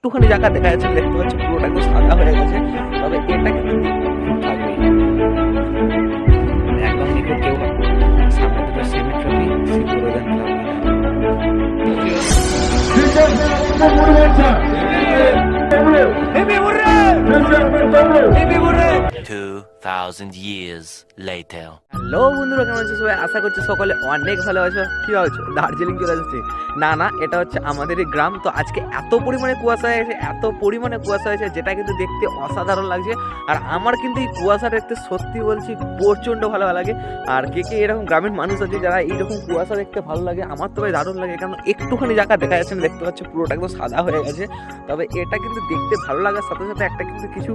একটুখানি জায়গা দেখা যাচ্ছে, দেখতে পাচ্ছি পুরোটা একদম সাদা হয়ে গেছে। তবে এটা কিন্তু থাকবে একদম নিখুঁত কেউ হয়। সামনে দুটো সেমি ট্রফি সিদ্ধরোধন ক্লাব 2000 years later. হ্যালো বন্ধুরা, কেমন আছো সবাই? আশা করছি সকলে অনেক ভালো আছো। কি ভাবছো দার্জিলিং চলে যাচ্ছি? না না, এটা হচ্ছে আমাদেরই গ্রাম। তো আজকে এত পরিমাণে কুয়াশা হয়েছে, এত পরিমাণে কুয়াশা হয়েছে, যেটা কিন্তু দেখতে অসাধারণ লাগছে। আর আমার কিন্তু এই কুয়াশা দেখতে সত্যি বলছি প্রচণ্ড ভালো লাগে। আর কে কে এরকম গ্রামের মানুষ আছে যারা এইরকম কুয়াশা দেখতে ভালো লাগে? আমার তো ভাই দারুণ লাগে, কারণ একটুখানি জায়গা দেখা যাচ্ছে, দেখতে পাচ্ছি পুরোটা একদম সাদা হয়ে গেছে। তবে এটা কিন্তু দেখতে ভালো লাগার সাথে সাথে একটা কিন্তু কিছু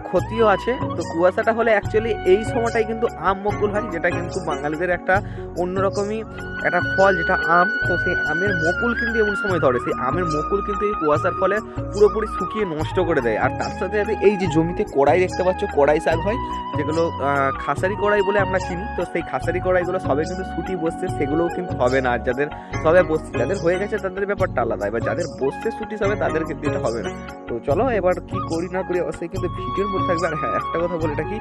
ক্ষতিও আছে। তো কুয়াশাটা হলে অ্যাকচুয়ালি এই সময়টাই কিন্তু আম মুকুল হয়, যেটা কিন্তু বাঙালিদের একটা অন্যরকমই একটা ফল, যেটা আম। তো সেই আমের মুকুল কিন্তু এমন সময় ধরে, সেই আমের মুকুল কিন্তু এই কুয়াশার ফলে পুরোপুরি শুকিয়ে নষ্ট করে দেয়। আর তার সাথে সাথে এই যে জমিতে কড়াই দেখতে পাচ্ছ, কড়াই শাক হয়, যেগুলো খাসারি কড়াই বলে আমরা চিনি। তো সেই খাসারি কড়াইগুলো সবে কিন্তু ছুটি বসছে, সেগুলোও কিন্তু হবে না। আর যাদের সবে বসছে, যাদের হয়ে গেছে তাদের ব্যাপারটা আলাদা, এবার যাদের বসছে ছুটি সবে তাদের কিন্তু এটা হবে না। তো চলো এবার কি করি না করি অবশ্যই কিন্তু ভিডিওর মধ্যে থাকবে। আর হ্যাঁ, একটা কথা বলে এটা কি,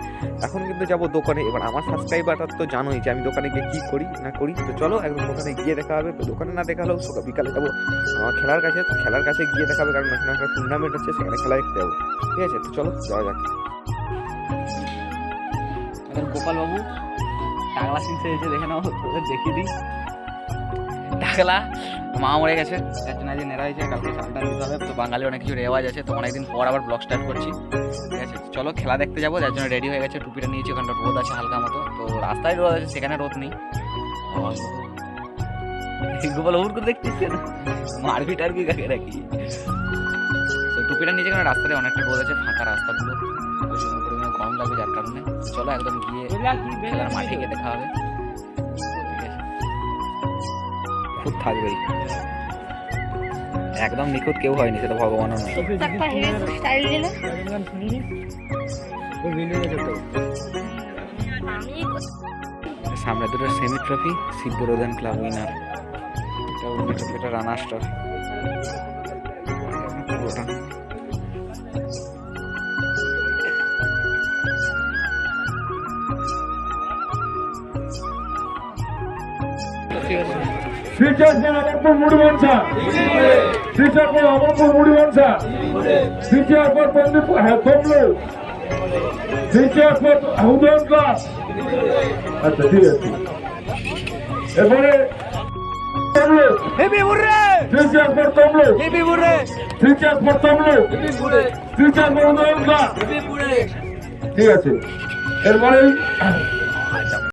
এখন কিন্তু যাবো দোকানে। এবার আমার সাবস্ক্রাইবারটা তো জানোই যে আমি দোকানে গিয়ে কী করি না করি। তো চলো একদম দোকানে গিয়ে দেখা হবে। তো দোকানে না দেখা হলেও সকাল বিকালে যাবো আমার খেলার কাছে। তো খেলার কাছে গিয়ে দেখা হবে, কারণ এখানে একটা টুর্নামেন্ট হচ্ছে, সেখানে খেলা দেখতে যাবো। ঠিক আছে, তো চলো যাওয়া যাক। এখন গোপালবাবু টাকলা সিং এসে দেখে নাও, তোদের দেখিয়ে দিই। টাকলা মা মরে গেছে, তার জন্য আজকে নেড়া হয়েছে, কালকে চালটা দিতে হবে। তো বাঙালি অনেক কিছু রেওয়াজ আছে, তো অনেকদিন পর আবার ব্লগ স্টার্ট করছি। ঠিক আছে, চলো খেলা দেখতে যাবো, যার জন্য রেডি হয়ে গেছে। টুপিটা নিয়েছি, ওখানটা রোদ আছে হালকা মতো, তো রাস্তায় রোদ আছে, সেখানে রোদ নেই। গোপালবাবুর করে দেখছিস না, মারবি টারবি কাকে রাখি। তো টুপিটা নিয়েছি, কারণ রাস্তায় অনেকটা রোদ আছে, ফাঁকা রাস্তাগুলো প্রচুর পরিমাণে গরম লাগবে, যার কারণে চলো একদম গিয়ে খেলার মাঠে গিয়ে দেখা হবে। ঠিক আছে, খুব থাকবেই, একদম নিখুঁত কেউ হয়নি, সেটা ভগবানও নয়। সামনে দুটো সেমি ট্রফি সিদ্ধরোধন ক্লাব উইনার, এটা রানার্স ট্রফি পুরোটা। శ్రీచక్రం అమర్పూర్ 3 వంశ శ్రీచక్రం అమర్పూర్ 3 వంశ శ్రీచక్రం పందిపు తొమ్మిది శ్రీచక్రం ఉదయంక। আচ্ছা ঠিক আছে, এবারে శ్రీచక్రం తొమ్మిది శ్రీచక్రం తొమ్మిది శ్రీచక్రం ఉదయంక। ঠিক আছে, এরপরে